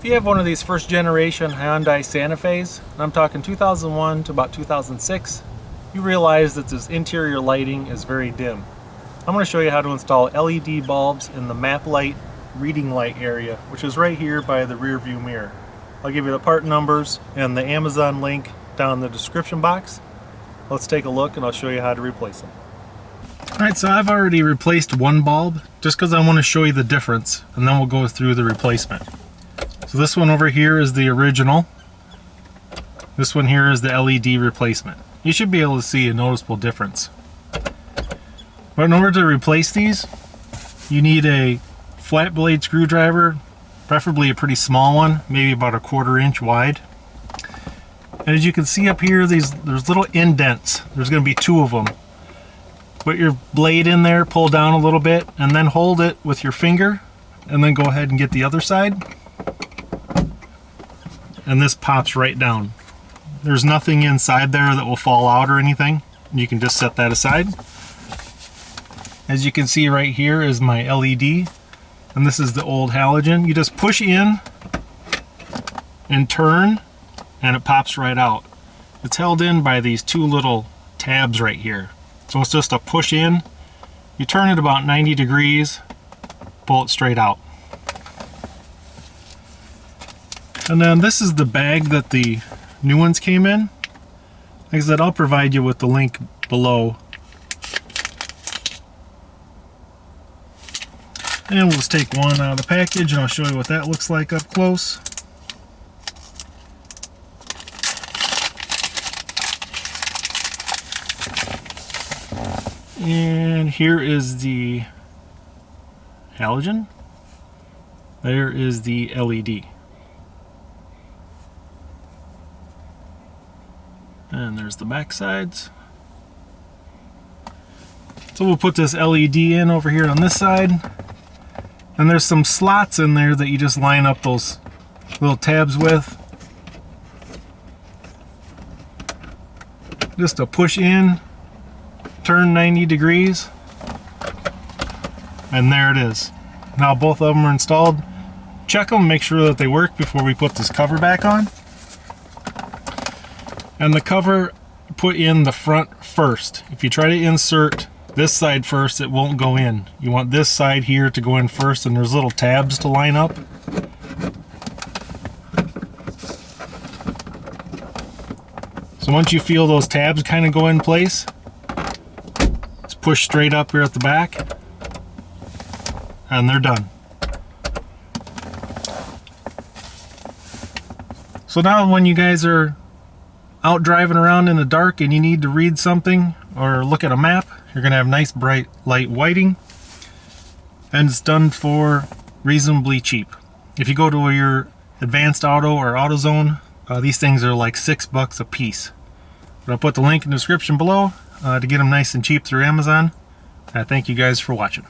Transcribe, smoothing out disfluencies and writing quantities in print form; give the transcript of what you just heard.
If you have one of these first generation Hyundai Santa Fe's, and I'm talking 2001 to about 2006, you realize that this interior lighting is very dim. I'm going to show you how to install LED bulbs in the map light reading light area, which is right here by the rear view mirror. I'll give you the part numbers and the Amazon link down in the description box. Let's take a look and I'll show you how to replace them. Alright, so I've already replaced one bulb just because I want to show you the difference, and then we'll go through the replacement. So this one over here is the original. This one here is the LED replacement. You should be able to see a noticeable difference. But in order to replace these, you need a flat blade screwdriver, preferably a pretty small one, maybe about 1/4 inch wide. And as you can see up here, there's little indents. There's going to be 2 of them. Put your blade in there, pull down a little bit, and then hold it with your finger, and then go ahead and get the other side. And this pops right down. There's nothing inside there that will fall out or anything. You can just set that aside. As you can see right here is my LED, and this is the old halogen. You just push in and turn, and it pops right out. It's held in by these 2 little tabs right here. So it's just a push in, you turn it about 90 degrees, pull it straight out. And then this is the bag that the new ones came in. Like I said, I'll provide you with the link below. And we'll just take one out of the package and I'll show you what that looks like up close. And here is the halogen. There is the LED. And there's the back sides. So we'll put this LED in over here on this side. And there's some slots in there that you just line up those little tabs with. Just a push in, turn 90 degrees, and there it is. Now both of them are installed. Check them, make sure that they work before we put this cover back on. And the cover, put in the front first. If you try to insert this side first, it won't go in. You want this side here to go in first, and there's little tabs to line up. So once you feel those tabs kind of go in place, just push straight up here at the back, and they're done. So now when you guys are out driving around in the dark and you need to read something or look at a map, you're going to have nice bright light whiting, and it's done for reasonably cheap. If you go to your Advanced Auto or AutoZone, these things are like $6 a piece. But I'll put the link in the description below to get them nice and cheap through Amazon. Thank you guys for watching.